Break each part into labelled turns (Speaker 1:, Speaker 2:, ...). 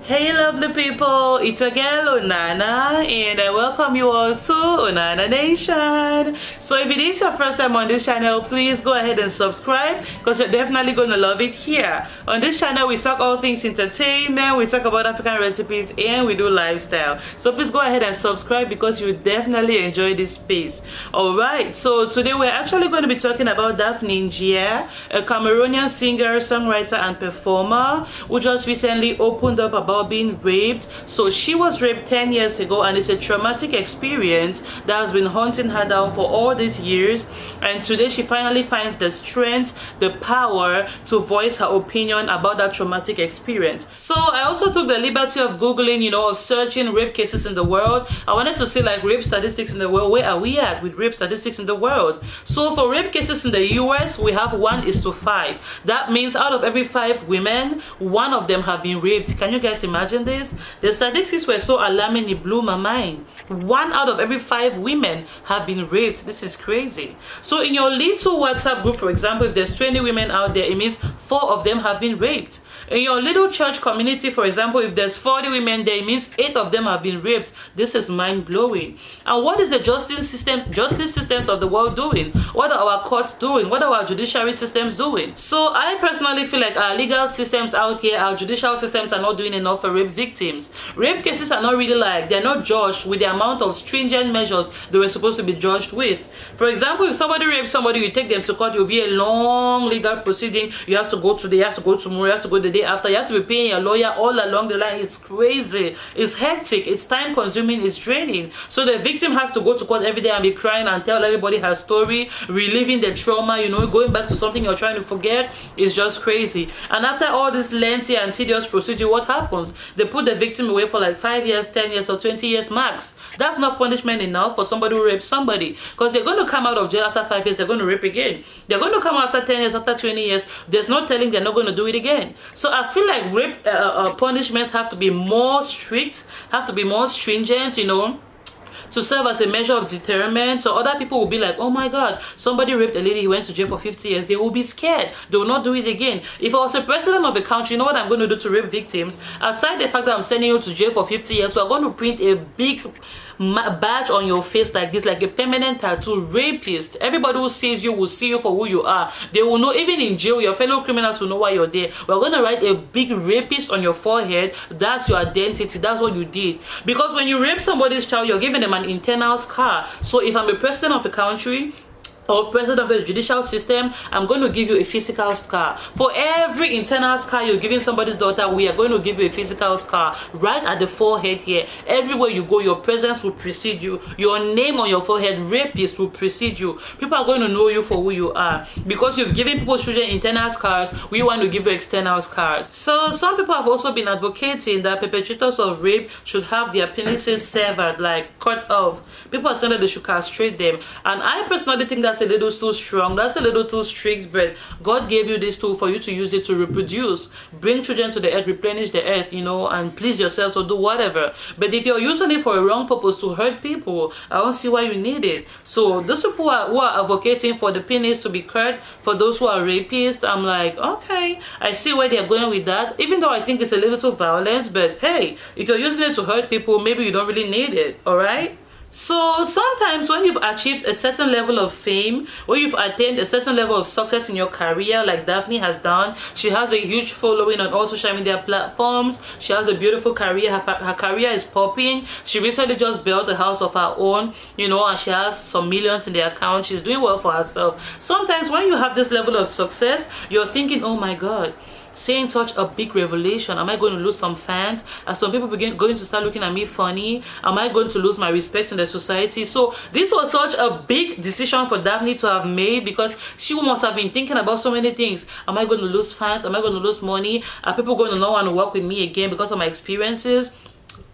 Speaker 1: Hey lovely people, it's a girl Onana and I welcome you all to Onana Nation. So if it is your first time on this channel, please go ahead and subscribe because you're definitely going to love it here. On this channel we talk all things entertainment, we talk about African recipes, and we do lifestyle. So please go ahead and subscribe because you definitely enjoy this space. Alright, so today we're actually going to be talking about Daphne Njia, a Cameroonian singer, songwriter and performer who just recently opened up about being raped. So she was raped 10 years ago and it's a traumatic experience that has been haunting her down for all these years, and today she finally finds the strength, the power to voice her opinion about that traumatic experience. So I also took the liberty of googling, of searching rape cases in the world. I wanted to see like rape statistics in the world. Where are we at with rape statistics in the world? So for rape cases in the US, we have 1:5. That means out of every 5 women, 1 of them have been raped. Can you guys imagine this? The statistics were so alarming, it blew my mind. 1 out of every 5 women have been raped. This is crazy. So in your little WhatsApp group, for example, if there's 20 women out there, it means 4 of them have been raped. In your little church community, for example, if there's 40 women there, it means 8 of them have been raped. This is mind-blowing. And what is the justice systems of the world doing? What are our courts doing? What are our judiciary systems doing? So I personally feel like our legal systems out here, our judicial systems are not doing enough for rape victims. Rape cases are not really they're not judged with the amount of stringent measures they were supposed to be judged with. For example, if somebody rapes somebody, you take them to court, it will be a long legal proceeding. You have to go today, you have to go tomorrow, you have to go the day after, you have to be paying your lawyer all along the line. It's crazy, it's hectic, it's time consuming, it's draining. So the victim has to go to court every day and be crying and tell everybody her story, reliving the trauma, going back to something you're trying to forget. Is just crazy. And after all this lengthy and tedious procedure, what happens? They put the victim away for like 5 years, 10 years or 20 years max. That's not punishment enough for somebody who rapes somebody, because they're going to come out of jail after 5 years, they're going to rape again. They're going to come out after 10 years, after 20 years, there's no telling they're not going to do it again. So I feel like rape punishments have to be more strict, have to be more stringent, to serve as a measure of deterrent. So other people will be like, oh my god, somebody raped a lady, he went to jail for 50 years. They will be scared, they will not do it again. If I was a president of a country, you know what I'm going to do to rape victims? Aside the fact that I'm sending you to jail for 50 years, we're going to print a big badge on your face like this, like a permanent tattoo: rapist. Everybody who sees you will see you for who you are. They will know, even in jail, your fellow criminals will know why you're there. We're going to write a big rapist on your forehead. That's your identity, that's what you did. Because when you rape somebody's child, you're giving them an internal scar. So if I'm a president of a country or president of the judicial system, I'm going to give you a physical scar. For every internal scar you're giving somebody's daughter, we are going to give you a physical scar right at the forehead here. Everywhere you go, your presence will precede you. Your name on your forehead, rapist, will precede you. People are going to know you for who you are. Because you've given people's children internal scars, we want to give you external scars. So some people have also been advocating that perpetrators of rape should have their penises severed, like cut off. People are saying that they should castrate them. And I personally think that's a little too strong, that's a little too strict, but God gave you this tool for you to use it to reproduce, bring children to the earth, replenish the earth, and please yourselves or do whatever. But if you're using it for a wrong purpose, to hurt people, I don't see why you need it. So those people who are advocating for the penis to be cut for those who are rapists, I'm like, okay, I see where they're going with that, even though I think it's a little too violent. But hey, if you're using it to hurt people, maybe you don't really need it. All right. So sometimes when you've achieved a certain level of fame, or you've attained a certain level of success in your career, like Daphne has done, she has a huge following on all social media platforms, she has a beautiful career, her career is popping, she recently just built a house of her own, and she has some millions in the account, she's doing well for herself. Sometimes when you have this level of success, you're thinking, oh my god, saying such a big revelation, am I going to lose some fans? Are some people going to start looking at me funny? Am I going to lose my respect in the society? So this was such a big decision for Daphne to have made, because she must have been thinking about so many things. Am I going to lose fans? Am I going to lose money? Are people going to not want to work with me again because of my experiences?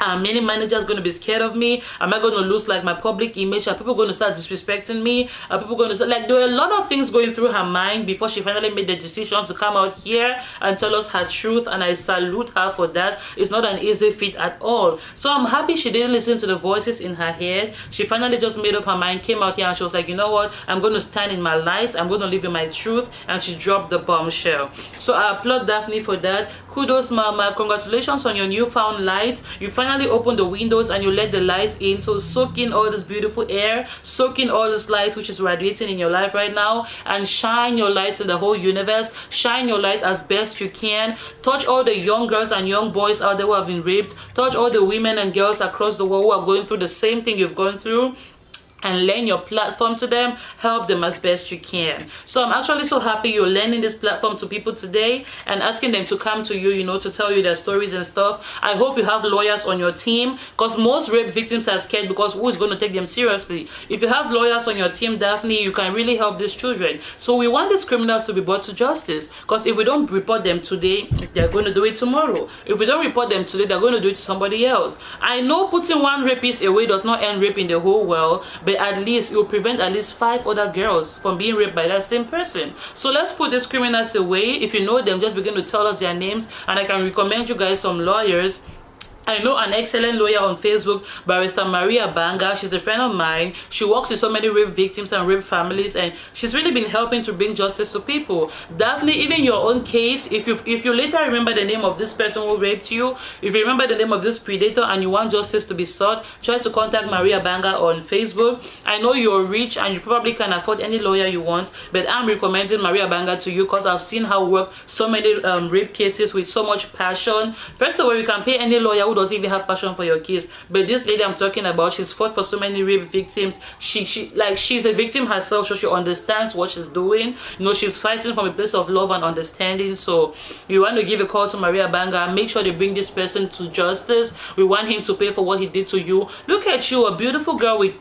Speaker 1: Are many managers going to be scared of me? Am I going to lose like my public image? Are people going to start disrespecting me? Are people going to start, there were a lot of things going through her mind before she finally made the decision to come out here and tell us her truth, and I salute her for that. It's not an easy feat at all. So I'm happy she didn't listen to the voices in her head. She finally just made up her mind, came out here, and she was like, you know what, I'm going to stand in my light, I'm going to live in my truth, and she dropped the bombshell. So I applaud Daphne for that. Kudos, mama. Congratulations on your newfound light. You finally opened the windows and you let the light in. So soak in all this beautiful air, soak in all this light which is radiating in your life right now, and shine your light to the whole universe. Shine your light as best you can. Touch all the young girls and young boys out there who have been raped. Touch all the women and girls across the world who are going through the same thing you've gone through, and lend your platform to them. Help them as best you can. So I'm actually so happy you're lending this platform to people today and asking them to come to you, you know, to tell you their stories and stuff. I hope you have lawyers on your team, because most rape victims are scared because who is going to take them seriously? If you have lawyers on your team, Daphne, you can really help these children. So we want these criminals to be brought to justice, because if we don't report them today, they're going to do it tomorrow. If we don't report them today, they're going to do it to somebody else. I know putting one rapist away does not end rape in the whole world, but at least it will prevent at least 5 other girls from being raped by that same person. So let's put these criminals away. If you know them, just begin to tell us their names, and I can recommend you guys some lawyers. I know an excellent lawyer on Facebook, Barrister Maria Banga. She's a friend of mine. She works with so many rape victims and rape families, and she's really been helping to bring justice to people. Daphne, even your own case, if you later remember the name of this person who raped you, if you remember the name of this predator and you want justice to be sought, try to contact Maria Banga on Facebook. I know you're rich and you probably can afford any lawyer you want, but I'm recommending Maria Banga to you because I've seen her work so many rape cases with so much passion. First of all, you can pay any lawyer who doesn't even have passion for your case, but this lady I'm talking about, she's fought for so many rape victims. She's a victim herself, so she understands what she's doing. You know, she's fighting from a place of love and understanding. So you want to give a call to Maria Banga, make sure they bring this person to justice. We want him to pay for what he did to you. Look at you, a beautiful girl with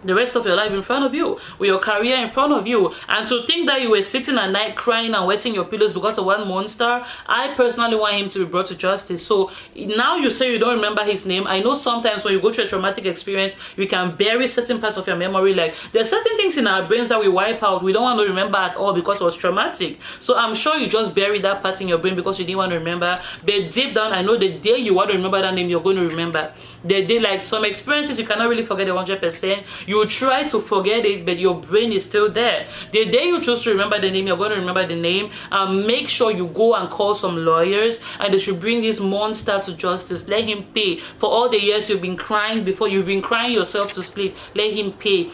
Speaker 1: the rest of your life in front of you, with your career in front of you, and to think that you were sitting at night crying and wetting your pillows because of one monster. I personally want him to be brought to justice. So now you say you don't remember his name. I know sometimes when you go through a traumatic experience, you can bury certain parts of your memory. Like there's certain things in our brains that we wipe out, we don't want to remember at all because it was traumatic. So I'm sure you just buried that part in your brain because you didn't want to remember. But deep down, I know the day you want to remember that name, you're going to remember. The day, like some experiences, you cannot really forget it 100%. You try to forget it, but your brain is still there. The day you choose to remember the name, you're going to remember the name. And make sure you go and call some lawyers, and they should bring this monster to justice. Let him pay for all the years you've been crying before. You've been crying yourself to sleep. Let him pay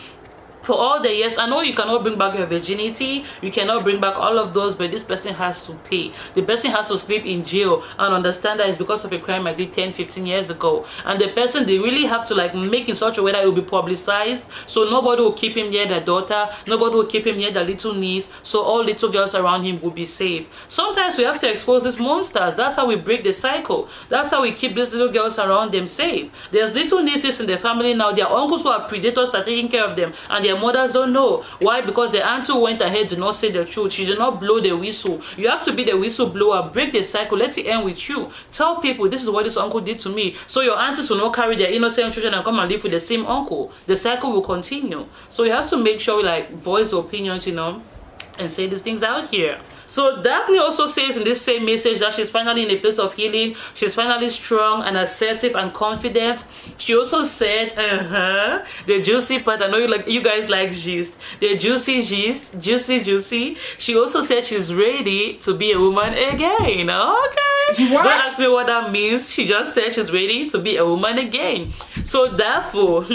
Speaker 1: for all the years. I know you cannot bring back your virginity, you cannot bring back all of those, but this person has to pay. The person has to sleep in jail and understand that it's because of a crime I did 10-15 years ago. And the person, they really have to like make in such a way that it will be publicized, so nobody will keep him near their daughter, nobody will keep him near their little niece, so all little girls around him will be safe. Sometimes we have to expose these monsters. That's how we break the cycle. That's how we keep these little girls around them safe. There's little nieces in the family now, their uncles who are predators are taking care of them, and their mothers don't know. Why? Because the auntie went ahead, did not say the truth. She did not blow the whistle. You have to be the whistleblower. Break the cycle. Let it end with you. Tell people this is what this uncle did to me, so your aunties will not carry their innocent children and come and live with the same uncle. The cycle will continue. So you have to make sure we like voice the opinions, you know, and say these things out here. So Daphne also says in this same message that she's finally in a place of healing. She's finally strong and assertive and confident. She also said, the juicy part. I know you guys like gist. The juicy gist, juicy. She also said she's ready to be a woman again. Okay. What? Don't ask me what that means. She just said she's ready to be a woman again. So therefore,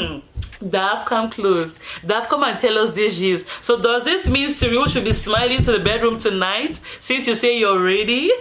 Speaker 1: Daph, come close. Daph, come and tell us this gist. So does this mean Cyril should be smiling to the bedroom tonight since you say you're ready?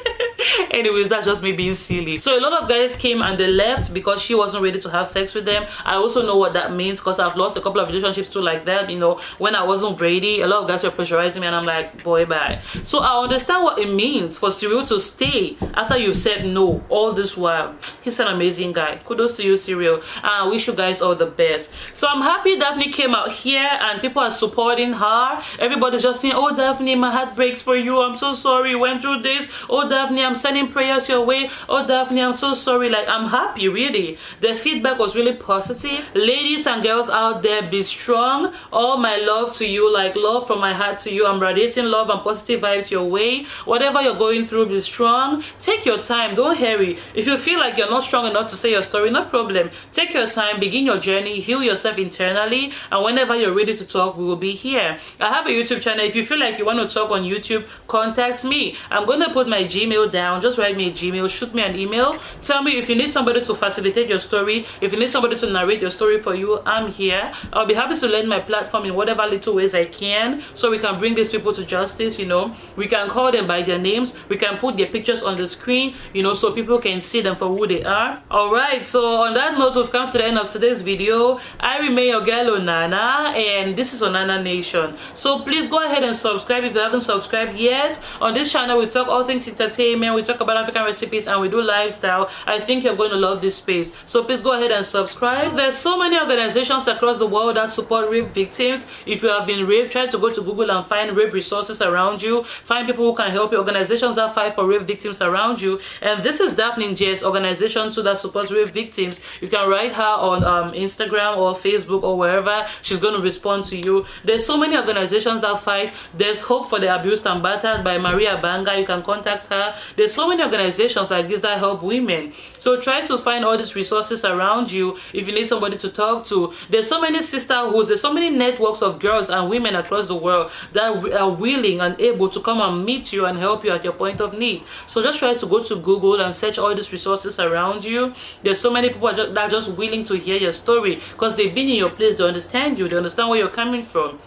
Speaker 1: Anyways, that's just me being silly. So a lot of guys came and they left because she wasn't ready to have sex with them. I also know what that means because I've lost a couple of relationships too like that. You know, when I wasn't ready, a lot of guys were pressurizing me and I'm like, boy, bye. So I understand what it means for Cyril to stay after you've said no all this while. He's an amazing guy. Kudos to you, Cyril. I wish you guys all the best. So I'm happy Daphne came out here and people are supporting her. Everybody's just saying, oh Daphne, my heart breaks for you. I'm so sorry you went through this. Oh Daphne, I'm sending prayers your way. Oh Daphne, I'm so sorry. Like, I'm happy, really. The feedback was really positive. Ladies and girls out there, be strong. All my love to you, like love from my heart to you. I'm radiating love and positive vibes your way. Whatever you're going through, be strong. Take your time. Don't hurry. If you feel like you're not strong enough to say your story, no problem. Take your time, begin your journey, heal yourself internally, and whenever you're ready to talk, we will be here. I have a YouTube channel. If you feel like you want to talk on YouTube, contact me. I'm going to put my Gmail down. Just write me a Gmail, shoot me an email. Tell me if you need somebody to facilitate your story, if you need somebody to narrate your story for you, I'm here. I'll be happy to lend my platform in whatever little ways I can, so we can bring these people to justice. You know, we can call them by their names, we can put their pictures on the screen, you know, so people can see them for who they are. All right, so on that note, we've come to the end of today's video. I remain your girl Onana, and this is Onana Nation. So please go ahead and subscribe if you haven't subscribed yet. On this channel, we talk all things entertainment, we talk about African recipes, and we do lifestyle. I think you're going to love this space, so please go ahead and subscribe. There's so many organizations across the world that support rape victims. If you have been raped, try to go to Google and find rape resources around you, find people who can help you, organizations that fight for rape victims around you. And this is Daphne J's organization too that supports rape victims. You can write her on Instagram or Facebook or wherever. She's going to respond to you. There's so many organizations that fight. There's Hope for the Abused and Battered by Maria Banga. You can contact her. There's so many organizations like this that help women. So try to find all these resources around you if you need somebody to talk to. There's so many sisterhoods, there's so many networks of girls and women across the world that are willing and able to come and meet you and help you at your point of need. So just try to go to Google and search all these resources around you. There's so many people that are just willing to hear your story because they've been in your place, they understand you, they understand where you're coming from.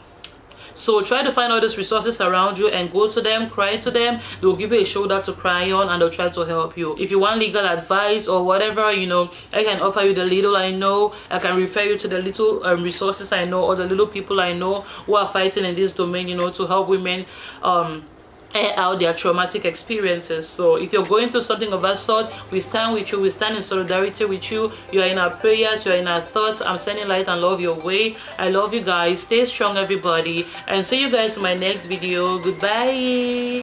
Speaker 1: So try to find all these resources around you and go to them, cry to them. They'll give you a shoulder to cry on and they'll try to help you. If you want legal advice or whatever, you know, I can offer you the little I know. I can refer you to the little resources I know, or the little people I know who are fighting in this domain, you know, to help women air out their traumatic experiences. So if you're going through something of that sort, we stand with you, we stand in solidarity with you. You are in our prayers, you are in our thoughts. I'm sending light and love your way. I love you guys. Stay strong, everybody, and see you guys in my next video. Goodbye.